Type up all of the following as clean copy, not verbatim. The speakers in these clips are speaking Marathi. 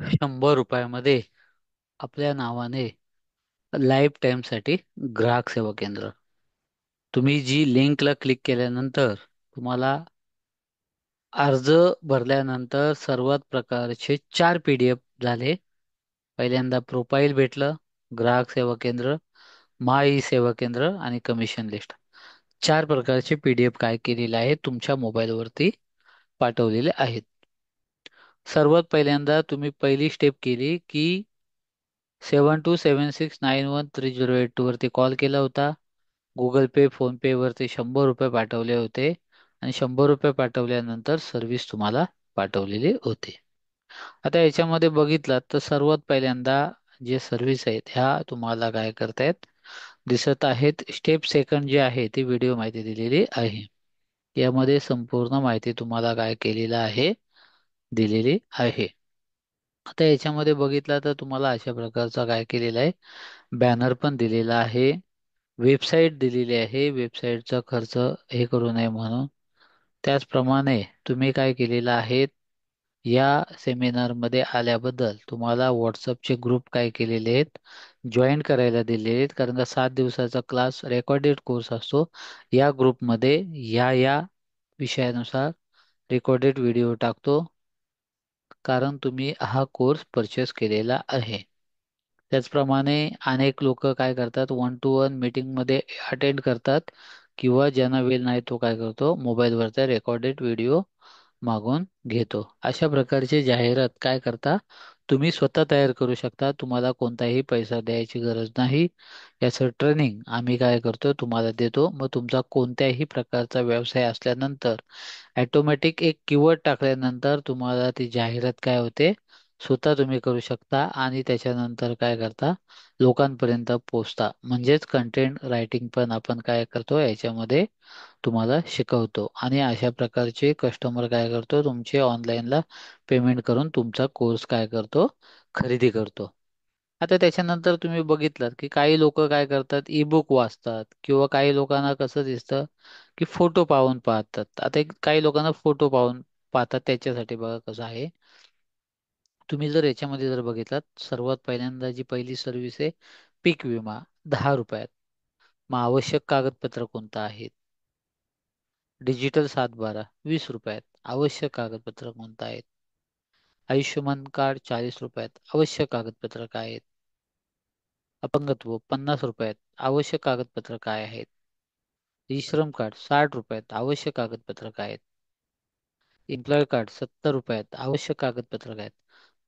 100 रुपयामध्ये आपल्या नावाने लाईफ टाईमसाठी ग्राहक सेवा केंद्र. तुम्ही जी लिंकला क्लिक केल्यानंतर तुम्हाला अर्ज भरल्यानंतर सर्वात प्रकारचे 4 PDF झाले. पहिल्यांदा प्रोफाईल भेटलं, ग्राहक सेवा केंद्र, माय ई सेवा केंद्र आणि कमिशन लिस्ट. 4 प्रकारचे PDF काय केलेले आहे तुमच्या मोबाईलवरती पाठवलेले आहेत. सर्वात पहिल्यांदा तुम्ही पहिली स्टेप केली की 7276913082 वरती कॉल केला होता. गुगल पे, फोन पे वरती 100 रुपये पाठवले होते आणि 100 रुपये पाठवल्यानंतर सर्व्हिस तुम्हाला पाठवलेली होती. आता याच्यामध्ये बघितलात तर सर्वात पहिल्यांदा जे सर्व्हिस आहेत ह्या तुम्हाला काय करतायत दिसत आहेत. स्टेप सेकंड जे आहे ती व्हिडिओ माहिती दिलेली आहे. यामध्ये संपूर्ण माहिती तुम्हाला काय केलेलं आहे दिलेली आहे. आता याच्यामध्ये बघितलं तर तुम्हाला अशा प्रकारचा काय केलेला आहे बॅनर पण दिलेला आहे. वेबसाईट दिलेली आहे. वेबसाईटचा खर्च हे करू नये म्हणून. त्याचप्रमाणे तुम्ही काय केलेलं आहे या सेमिनारमध्ये आल्याबद्दल तुम्हाला व्हॉट्सअपचे ग्रुप काय केलेले आहेत जॉईन करायला दिलेले आहेत. कारण का 7 दिवसाचा क्लास रेकॉर्डेड कोर्स असतो. या ग्रुपमध्ये या विषयानुसार रेकॉर्डेड व्हिडिओ टाकतो. कारण तुम्ही हा कोर्स परचेस केलेला आहे. त्याचप्रमाणे अनेक लोक काय करतात 1-to-1 मीटिंगमध्ये अटेंड करतात किंवा ज्यांना वेळ नाही तो काय करतो मोबाईलवरचा रेकॉर्डेड व्हिडिओ मागून घेतो. अशा प्रकारची जाहिरात काय करता तुम्ही स्वतः तयार करू शकता. तुम्हाला कोणताही पैसा द्यायची गरज नाही. याचं ट्रेनिंग आम्ही काय करतो तुम्हाला देतो. मग तुमचा कोणत्याही प्रकारचा व्यवसाय असल्यानंतर ऑटोमॅटिक एक कीवर्ड टाकल्यानंतर तुम्हाला ती जाहिरात काय होते स्वतः तुम्ही करू शकता आणि त्याच्यानंतर काय करता लोकांपर्यंत पोहोचता. म्हणजेच कंटेंट रायटिंग पण आपण काय करतो याच्यामध्ये तुम्हाला शिकवतो आणि अशा प्रकारचे कस्टमर काय करतो तुमचे ऑनलाईनला पेमेंट करून तुमचा कोर्स काय करतो खरेदी करतो. आता त्याच्यानंतर तुम्ही बघितलात की काही लोक काय करतात बुक वाचतात किंवा काही लोकांना कसं दिसतं की फोटो पाहून पाहतात. आता काही लोकांना फोटो पाहून पाहतात त्याच्यासाठी बघा कसं आहे. तुम्ही जर याच्यामध्ये जर बघितलात सर्वात पहिल्यांदा जी पहिली सर्व्हिस आहे पीक विमा 10 रुपयात. मग आवश्यक कागदपत्र कोणतं आहे डिजिटल 7/12 20 रुपयात. आवश्यक कागदपत्र कोणतं आहेत आयुष्यमान कार्ड 40 रुपयात. आवश्यक कागदपत्र काय आहेत अपंगत्व 50 रुपयात. आवश्यक कागदपत्र काय आहेत ई श्रम कार्ड 60 रुपयात. आवश्यक कागदपत्र काय आहेत एम्प्लॉय कार्ड 70 रुपयात. आवश्यक कागदपत्र काय आहेत.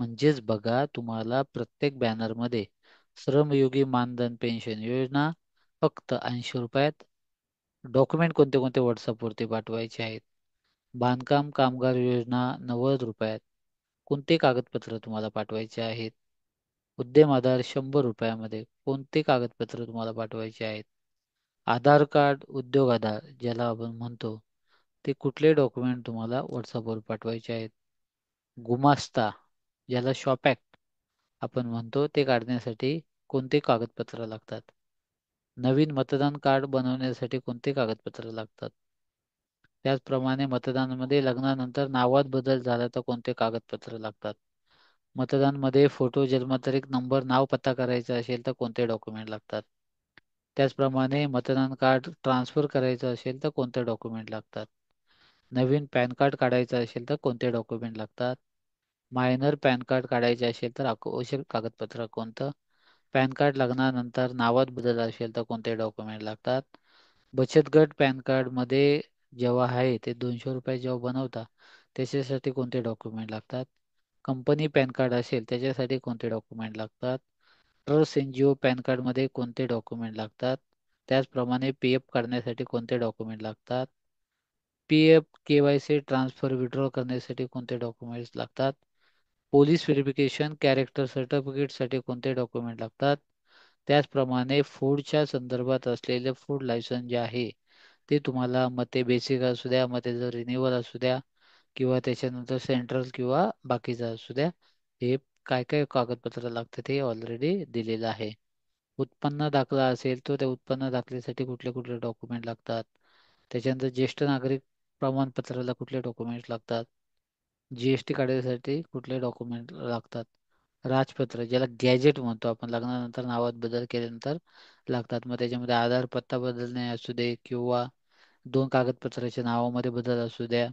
म्हणजेच बघा तुम्हाला प्रत्येक बॅनरमध्ये श्रमयोगी मानधन पेन्शन योजना फक्त 80 रुपयात. डॉक्युमेंट कोणते कोणते व्हॉट्सअपवरती पाठवायचे आहेत बांधकाम कामगार योजना 90 रुपयात. कोणते कागदपत्र तुम्हाला पाठवायचे आहेत उद्यम आधार 100 रुपयामध्ये. कोणते कागदपत्र तुम्हाला पाठवायचे आहेत आधार कार्ड उद्योग आधार ज्याला आपण म्हणतो ते कुठले डॉक्युमेंट तुम्हाला व्हॉट्सअपवर पाठवायचे आहेत गुमास्ता ज्याला शॉप ॲक्ट आपण म्हणतो ते काढण्यासाठी कोणते कागदपत्र लागतात नवीन मतदान कार्ड बनवण्यासाठी कोणते कागदपत्र लागतात. त्याचप्रमाणे मतदानामध्ये लग्नानंतर नावात बदल झाला तर कोणते कागदपत्र लागतात. मतदानमध्ये फोटो जन्मतारीख नंबर नाव पत्ता करायचा असेल तर कोणते डॉक्युमेंट लागतात. त्याचप्रमाणे मतदान कार्ड ट्रान्सफर करायचं असेल तर कोणते डॉक्युमेंट लागतात. नवीन पॅन कार्ड काढायचं असेल तर कोणते डॉक्युमेंट लागतात. मायनर पॅन कार्ड काढायचे असेल तर आवश्यक कागदपत्र कोणतं. पॅन कार्ड लग्नानंतर नावात बदल असेल तर कोणते डॉक्युमेंट लागतात. बचत गट पॅन कार्डमध्ये जेव्हा आहे ते 200 रुपये जेव्हा बनवता त्याच्यासाठी कोणते डॉक्युमेंट लागतात. कंपनी पॅन कार्ड असेल त्याच्यासाठी कोणते डॉक्युमेंट लागतात. ट्रस्ट एन-जी-ओ पॅन कार्डमध्ये कोणते डॉक्युमेंट लागतात. त्याचप्रमाणे पी एफ काढण्यासाठी कोणते डॉक्युमेंट लागतात. P F KYC transfer withdraw करण्यासाठी कोणते डॉक्युमेंट्स लागतात. पोलीस व्हेरिफिकेशन कॅरेक्टर सर्टिफिकेटसाठी कोणते डॉक्युमेंट लागतात. त्याचप्रमाणे फूडच्या संदर्भात असलेले फूड लायसन जे आहे ते तुम्हाला मग ते बेसिक असू द्या मग त्याचं रिन्युअल असू द्या किंवा त्याच्यानंतर सेंट्रल किंवा बाकीचं असू द्या हे काय काय कागदपत्र लागतात हे ऑलरेडी दिलेलं आहे. उत्पन्न दाखला असेल तर त्या उत्पन्न दाखल्यासाठी कुठले कुठले डॉक्युमेंट लागतात. त्याच्यानंतर ज्येष्ठ नागरिक प्रमाणपत्राला कुठले डॉक्युमेंट्स लागतात. GST काढण्यासाठी कुठले डॉक्युमेंट लागतात. राजपत्र ज्याला गॅजेट म्हणतो आपण, लग्नानंतर नावात बदल केल्यानंतर लागतात. मग त्याच्यामध्ये आधार पत्ता बदलणे असू दे किंवा दोन कागदपत्राच्या नावामध्ये बदल असू द्या.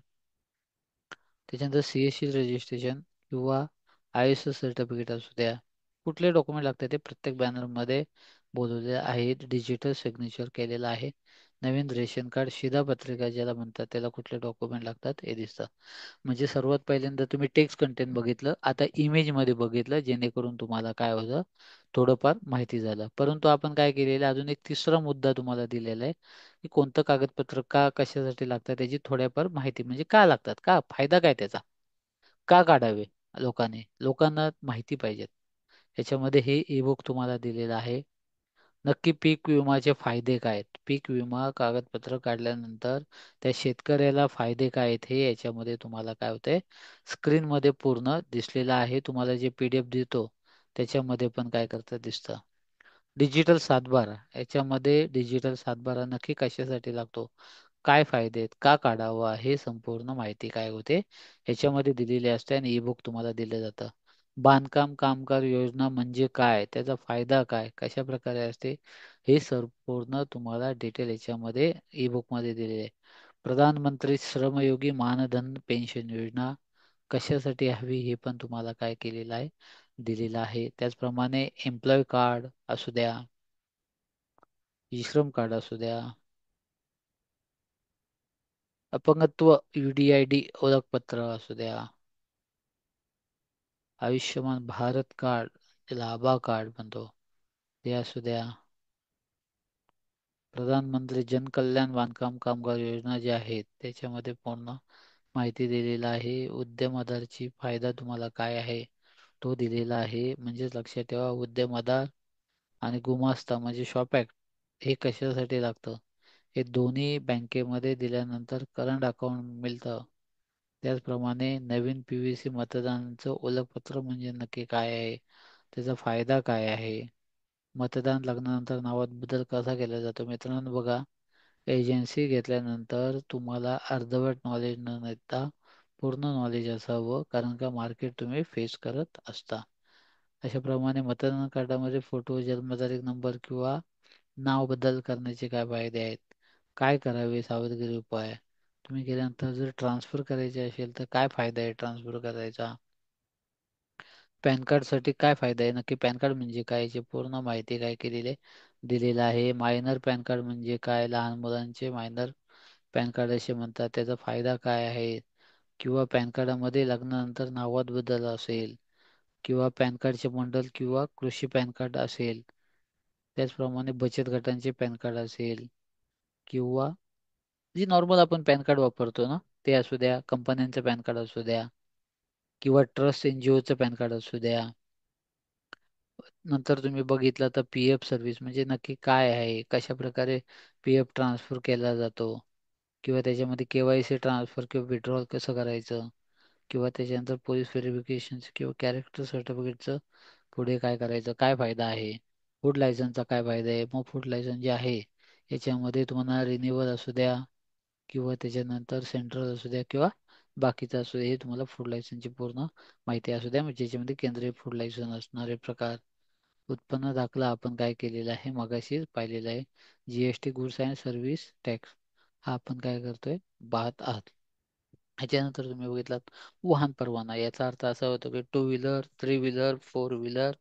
त्याच्यानंतर CSC रजिस्ट्रेशन किंवा ISO सर्टिफिकेट असू द्या. कुठले डॉक्युमेंट लागतात ते प्रत्येक बॅनरमध्ये बोलवलेले आहेत. डिजिटल सिग्नेचर केलेलं आहे. नवीन रेशन कार्ड, शिधापत्रिका ज्याला म्हणतात, त्याला कुठले डॉक्युमेंट लागतात हे दिसतं. म्हणजे सर्वात पहिल्यांदा तुम्ही टेक्स्ट कंटेंट बघितलं, आता इमेज मध्ये बघितलं, जेणेकरून तुम्हाला काय होतं, थोडंफार माहिती झालं. परंतु आपण काय केलेलं आहे, अजून एक तिसरा मुद्दा तुम्हाला दिलेला आहे की कोणतं कागदपत्र का कशासाठी लागतात त्याची थोड्याफार माहिती, म्हणजे का लागतात, का फायदा काय त्याचा, का काढावे लोकांना माहिती पाहिजेत. याच्यामध्ये हे ईबुक तुम्हाला दिलेलं आहे. नक्की पीक विमाचे फायदे काय आहेत, पीक विमा कागदपत्र काढल्यानंतर त्या शेतकऱ्याला फायदे काय आहेत, हे याच्यामध्ये तुम्हाला काय होते, स्क्रीन मध्ये पूर्ण दिसलेलं आहे. तुम्हाला जे PDF देतो त्याच्यामध्ये पण काय करतं दिसतं. डिजिटल सातबारा, याच्यामध्ये डिजिटल सातबारा नक्की कशासाठी लागतो, काय फायदे आहेत, का काढावा, हे संपूर्ण माहिती काय होते ह्याच्यामध्ये दिलेली असते आणि ईबुक तुम्हाला दिलं जातं. बांधकाम कामगार योजना म्हणजे काय, त्याचा फायदा काय, कशा प्रकारे असते, हे संपूर्ण तुम्हाला डिटेल याच्यामध्ये ईबुक मध्ये दिलेले आहे. प्रधानमंत्री श्रमयोगी मानधन पेन्शन योजना कशासाठी हवी हे पण तुम्हाला काय केलेलं आहे, दिलेलं आहे. त्याचप्रमाणे एम्प्लॉय कार्ड असू द्या, श्रम कार्ड असू द्या, अपंगत्व UDID ओळखपत्र असू द्या, आयुष्यमान भारत कार्ड त्याला आभा कार्ड म्हणतो ते असू द्या, प्रधानमंत्री जन कल्याण बांधकाम कामगार योजना ज्या आहेत त्याच्यामध्ये पूर्ण माहिती दिलेला आहे. उद्यम आधारची फायदा तुम्हाला काय आहे तो दिलेला आहे. म्हणजेच लक्षात ठेवा, उद्यम आधार आणि गुमास्ता म्हणजे शॉप ऍक्ट हे कशासाठी लागतं, हे दोन्ही बँकेमध्ये दिल्यानंतर करंट अकाउंट मिळतं. त्याचप्रमाणे नवीन PVC मतदानाचं ओळखपत्र म्हणजे नक्की काय आहे, त्याचा फायदा काय आहे, मतदान लागल्यानंतर नावात बदल कसा केला जातो. मित्रांनो बघा, एजन्सी घेतल्यानंतर तुम्हाला अर्धवट नॉलेज न देता पूर्ण नॉलेज असावं, कारण का मार्केट तुम्ही फेस करत असता. अशाप्रमाणे मतदान कार्डामध्ये फोटो, जन्मतारीख, नंबर किंवा नाव बदल करण्याचे काय फायदे आहेत, काय करावे, सावधगिरी उपाय, तुम्ही गेल्यानंतर जर ट्रान्सफर करायचे असेल तर काय फायदा आहे ट्रान्सफर करायचा, पॅन कार्ड साठी काय फायदा आहे, नक्की पॅन कार्ड म्हणजे काय याची पूर्ण माहिती काय केलेली आहे, दिलेलं आहे. मायनर पॅन कार्ड म्हणजे काय, लहान मुलांचे मायनर पॅन कार्ड असे म्हणतात, त्याचा फायदा काय आहे, किंवा पॅन कार्डामध्ये लग्नानंतर नावात बदल असेल किंवा पॅन कार्डचे बंडल किंवा कृषी पॅन कार्ड असेल, त्याचप्रमाणे बचत गटांचे पॅन कार्ड असेल किंवा जे नॉर्मल आपण पॅन कार्ड वापरतो ना ते असू द्या, कंपन्यांचं पॅन कार्ड असू द्या किंवा ट्रस्ट NGOचं पॅन कार्ड असू द्या. नंतर तुम्ही बघितलं तर PF सर्व्हिस म्हणजे नक्की काय आहे, कशा प्रकारे PF ट्रान्सफर केला जातो किंवा त्याच्यामध्ये KYC ट्रान्सफर किंवा विड्रॉल कसं करायचं किंवा त्याच्यानंतर पोलीस व्हेरिफिकेशन किंवा कॅरेक्टर सर्टिफिकेटचं पुढे काय करायचं, काय फायदा आहे, फूड लायसन्सचा काय फायदा आहे. मग फूड लायसन्स जे आहे याच्यामध्ये तुम्हाला रिन्युअल असू द्या किंवा त्याच्यानंतर सेंट्रल असू द्या किंवा बाकीचं असू द्या, हे तुम्हाला फूड लायसन्सची पूर्ण माहिती असू द्या, म्हणजे ज्याच्यामध्ये केंद्रीय फूड लायसन्स असणारे प्रकार. उत्पन्न दाखला आपण काय केलेला आहे मगाशीच पाहिलेला आहे. GST goods and service tax हा आपण काय करतोय, पाहत आहात. ह्याच्यानंतर तुम्ही बघितलात वाहन परवाना, याचा अर्थ असा होतो की 2 व्हीलर, 3 व्हीलर, 4 व्हीलर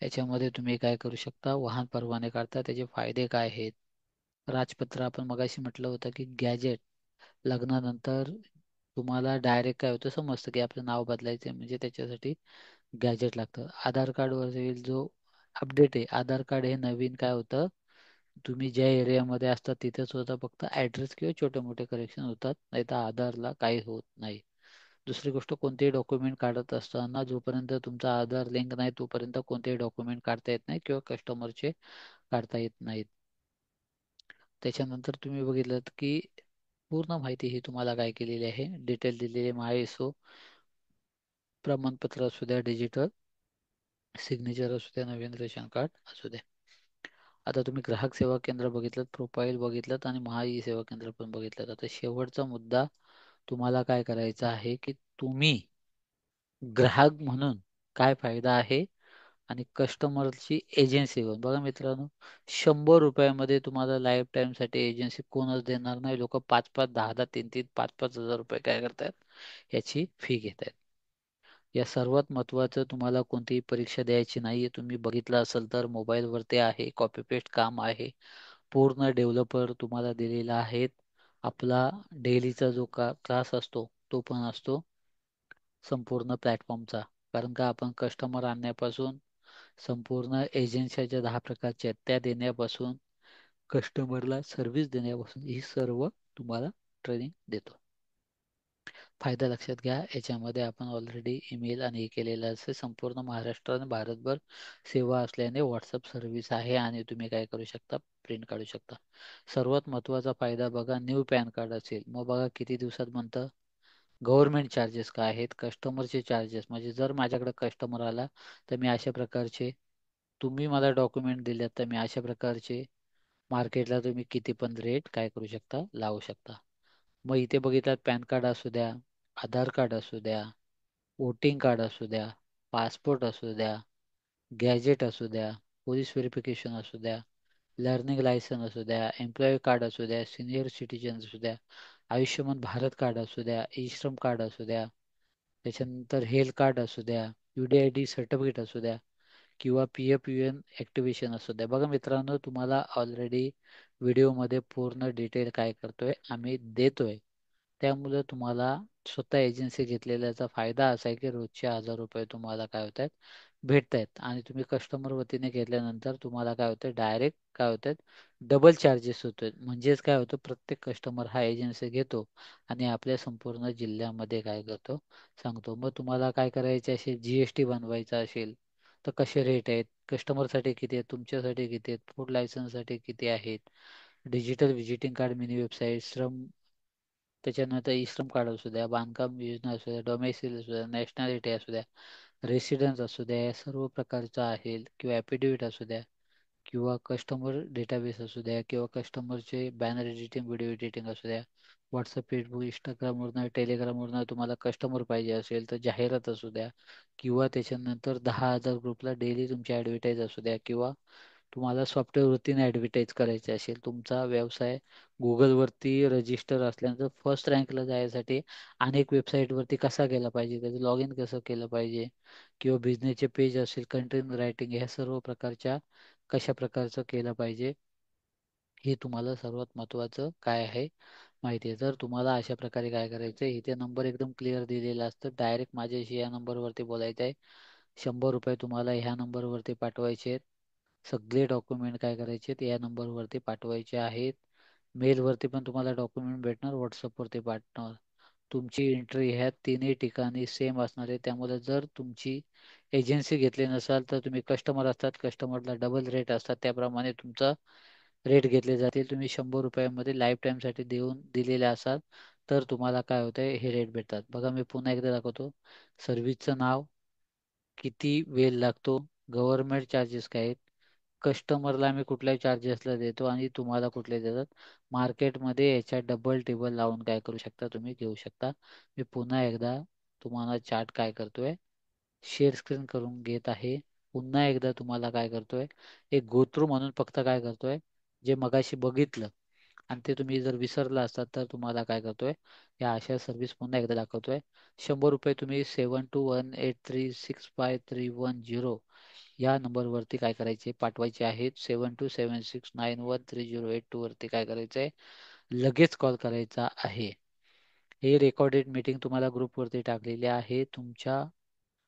याच्यामध्ये तुम्ही काय करू शकता, वाहन परवाने काढता, त्याचे फायदे काय आहेत. राजपत्र आपण मगाशी म्हटलं होतं की गॅजेट, लग्नानंतर तुम्हाला डायरेक्ट काय होतं समजतं की आपलं नाव बदलायचं म्हणजे त्याच्यासाठी गॅजेट लागतं. आधार कार्डवरील जो अपडेट आहे, आधार कार्ड हे नवीन काय होतं, तुम्ही ज्या एरियामध्ये असतात तिथेच होतं, फक्त ऍड्रेस किंवा छोटे मोठे करेक्शन होतात, नाही तर आधारला काही होत नाही. दुसरी गोष्ट, कोणतेही डॉक्युमेंट काढत असताना जोपर्यंत तुमचा आधार लिंक नाही तोपर्यंत कोणतेही डॉक्युमेंट काढता येत नाही किंवा कस्टमरचे काढता येत नाहीत. त्याच्यानंतर तुम्ही बघितलं की पूर्ण माहिती ही तुम्हाला काय केलेली आहे, डिटेल दिलेली आहे. ISO प्रमाणपत्र असू द्या, डिजिटल सिग्नेचर असू द्या, नवीन रेशन कार्ड असू द्या. आता तुम्ही ग्राहक सेवा केंद्र बघितलं, प्रोफाईल बघितलं आणि ई सेवा केंद्र पण बघितलं. आता शेवटचा मुद्दा तुम्हाला काय करायचा आहे की तुम्ही ग्राहक म्हणून काय फायदा आहे आणि कस्टमरची एजन्सी घेऊन बघा मित्रांनो, 100 रुपयामध्ये तुम्हाला लाईफ टाईम साठी एजन्सी कोणच देणार नाही. लोक 5-5, 10-10, 3-3, 5-5 हजार रुपये काय करतात, याची फी घेत आहेत. या सर्वात महत्त्वाचं, तुम्हाला कोणतीही परीक्षा द्यायची नाहीये. तुम्ही बघितलं असेल तर मोबाईलवरती आहे, कॉपी पेस्ट काम आहे. पूर्ण डेव्हलपर तुम्हाला दिलेला आहेत. आपला डेलीचा जो क्लास असतो तो पण असतो संपूर्ण प्लॅटफॉर्मचा. कारण का आपण कस्टमर आणण्यापासून संपूर्ण एजन्सीच्या 10 प्रकारच्या त्या देण्यापासून कस्टमरला सर्व्हिस देण्यापासून ही सर्व तुम्हाला ट्रेनिंग देतो. फायदा लक्षात घ्या, याच्यामध्ये आपण ऑलरेडी ईमेल आणि हे केलेलं असे संपूर्ण महाराष्ट्र आणि भारतभर सेवा असल्याने व्हॉट्सअप सर्व्हिस आहे आणि तुम्ही काय करू शकता, प्रिंट काढू शकता. सर्वात महत्त्वाचा फायदा बघा, न्यू पॅन कार्ड असेल मग बघा किती दिवसात बनतं. गव्हर्नमेंट चार्जेस काय आहेत, कस्टमरचे चार्जेस, म्हणजे जर माझ्याकडे कस्टमर आला तर मी अशा प्रकारचे, तुम्ही मला डॉक्युमेंट दिलेत तर मी अशा प्रकारचे मार्केटला तुम्ही किती पण रेट काय करू शकता, लावू शकता. मग इथे बघितलात पॅन कार्ड असू द्या, आधार कार्ड असू द्या, वोटिंग कार्ड असू द्या, पासपोर्ट असू द्या, गॅजेट असू द्या, पोलीस व्हेरिफिकेशन असू द्या, लर्निंग लायसन असू द्या, एम्प्लॉई कार्ड असू द्या, सिनियर सिटीजन असू द्या, आयुष्यमान भारत कार्ड असू द्या, ई श्रम कार्ड असू द्या, त्याच्यानंतर हेल्थ कार्ड असू द्या, UDID सर्टिफिकेट असू द्या, किंवा PF UN ऍक्टिव्हेशन असू द्या. बघा मित्रांनो, तुम्हाला ऑलरेडी व्हिडिओमध्ये पूर्ण डिटेल काय करतोय आम्ही देतोय. त्यामुळे तुम्हाला स्वतः एजन्सी घेतलेल्याचा फायदा असा आहे की रोजचे 1000 रुपये तुम्हाला काय होत आहेत, भेटत आहेत. आणि तुम्ही कस्टमर वतीने घेतल्यानंतर तुम्हाला काय होतं, डायरेक्ट काय होतात, डबल चार्जेस होतात. म्हणजेच काय होतं, प्रत्येक कस्टमर हा एजन्सी घेतो आणि आपल्या संपूर्ण जिल्ह्यामध्ये काय करतो, सांगतो. मग तुम्हाला काय करायचे असेल, GST बनवायचा असेल तर कसे रेट आहेत, कस्टमरसाठी किती आहेत, तुमच्यासाठी किती आहेत, फूड लायसन्ससाठी किती आहेत, digital visiting card, mini website, श्रम, त्याच्यानंतर ई श्रम कार्ड असू द्या, बांधकाम योजना असू द्या, डोमेसिल असू द्या, नॅशनॅलिटी असू द्या, रेसिडेन्स असू द्या, या सर्व प्रकारचा आहे. किंवा ॲफिडेविट असू द्या, किंवा कस्टमर डेटाबेस असू द्या, किंवा कस्टमरचे बॅनर एडिटिंग, व्हिडिओ एडिटिंग असू द्या, व्हॉट्सअप, फेसबुक, इंस्टाग्रामवरनं, टेलिग्रामवरनं तुम्हाला कस्टमर पाहिजे असेल तर जाहिरात असू द्या, किंवा त्याच्यानंतर 10,000 ग्रुपला डेली तुमची ॲडव्हर्टाईज असू द्या, किंवा तुम्हाला सॉफ्टवेअर वरतीने ॲडव्हर्टाईज करायचे असेल, तुमचा व्यवसाय गुगलवरती रजिस्टर असल्यानंतर फर्स्ट रँकला जायसाठी अनेक वेबसाईटवरती कसा गेला पाहिजे, त्याचं लॉग इन कसं केलं पाहिजे, किंवा बिझनेसचे पेज असेल, कंटेंट रायटिंग, ह्या सर्व प्रकारच्या कशा प्रकारचं केलं पाहिजे, हे तुम्हाला सर्वात महत्त्वाचं काय आहे माहिती आहे. तर तुम्हाला अशा प्रकारे काय करायचं आहे, इथे नंबर एकदम क्लिअर दिलेला असतं, डायरेक्ट माझ्याशी या नंबरवरती बोलायचं आहे. 100 रुपये तुम्हाला ह्या नंबरवरती पाठवायचे आहेत. सगळे डॉक्युमेंट काय करायचे आहेत, या नंबरवरती पाठवायचे आहेत. मेलवरती पण तुम्हाला डॉक्युमेंट भेटणार, व्हॉट्सअपवरती पाठवणार. तुमची एंट्री ह्या तिन्ही ठिकाणी सेम असणार आहे. त्यामुळे जर तुमची एजन्सी घेतली नसाल तर तुम्ही कस्टमर असतात, कस्टमरला डबल रेट असतात, त्याप्रमाणे तुमचा रेट घेतले जातील. तुम्ही 100 रुपयामध्ये लाईफ टाईमसाठी देऊन दिलेले असाल तर तुम्हाला काय होतंय, हे रेट भेटतात. बघा मी पुन्हा एकदा दाखवतो. सर्व्हिसचं नाव, किती वेळ लागतो, गव्हर्नमेंट चार्जेस काय आहेत, कस्टमरला आम्ही कुठल्याही चार्जेसला देतो आणि तुम्हाला कुठले देतात. मार्केटमध्ये याच्या डबल टेबल लावून काय करू शकता, तुम्ही घेऊ शकता. मी पुन्हा एकदा तुम्हाला चार्ट काय करतोय, शेअर स्क्रीन करून घेत आहे. पुन्हा एकदा तुम्हाला काय करतोय, एक गोथ्रू म्हणून फक्त काय करतोय, जे मगाशी बघितलं आणि ते तुम्ही जर विसरला असतात तर तुम्हाला काय करतोय, या अशा सर्व्हिस पुन्हा एकदा दाखवतोय. 100 रुपये तुम्ही 7218365310 या नंबरवरती काय करायचे, पाठवायचे आहेत. 7276913082 वरती काय करायचंय, लगेच कॉल करायचा आहे. हे रेकॉर्डेड मीटिंग तुम्हाला ग्रुपवरती टाकलेली आहे.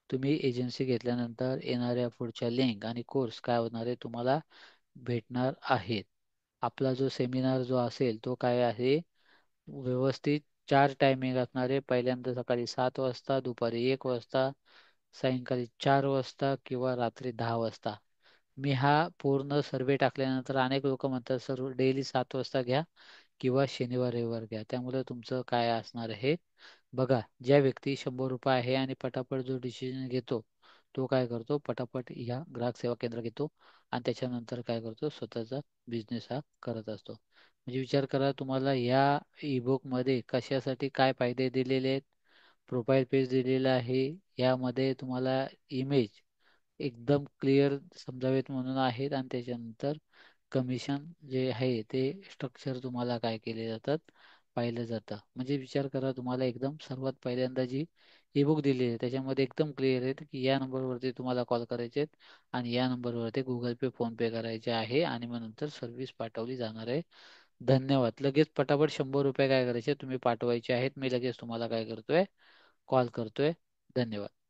तुम्ही एजन्सी घेतल्यानंतर येणाऱ्या पुढच्या लिंक आणि कोर्स काय होणार आहे, तुम्हाला भेटणार आहेत. आपला जो सेमिनार जो असेल तो काय आहे, व्यवस्थित 4 टायमिंग असणार आहे. पहिल्यांदा सकाळी 7 वाजता, दुपारी 1 वाजता, सायंकाळी 4 वाजता, किंवा रात्री 10 वाजता. मी हा पूर्ण सर्वे टाकल्यानंतर अनेक लोक म्हणतात सर डेली 7 वाजता घ्या किंवा शनिवार रविवार घ्या. त्यामुळे तुमचं काय असणार आहे बघा. ज्या व्यक्ती 100 रुपये आहे आणि पटापट जो डिसिजन घेतो तो काय करतो, पटापट ह्या ग्राहक सेवा केंद्र घेतो आणि त्याच्यानंतर काय करतो, स्वतःचा बिझनेस हा करत असतो. म्हणजे विचार करा, तुम्हाला या ईबुक मध्ये कशासाठी काय फायदे दिलेले आहेत. प्रोफाईल पेज दिलेलं आहे. यामध्ये तुम्हाला इमेज एकदम क्लिअर समजावेत म्हणून आहेत, आणि त्याच्यानंतर कमिशन जे आहे ते स्ट्रक्चर तुम्हाला काय केले जातात पाहिलं जातं. म्हणजे विचार करा, तुम्हाला एकदम सर्वात पहिल्यांदा जी ईबुक दिली आहे त्याच्यामध्ये एकदम क्लिअर आहे की या नंबरवरती तुम्हाला कॉल करायचे आहेत आणि या नंबरवरती गुगल पे फोन पे करायचे आहे, आणि मग नंतर सर्व्हिस पाठवली जाणार आहे. धन्यवाद. लगेच पटापट 100 रुपये काय करायचे तुम्ही पाठवायचे आहेत. मी लगेच तुम्हाला काय करतोय, कॉल करतोय. धन्यवाद.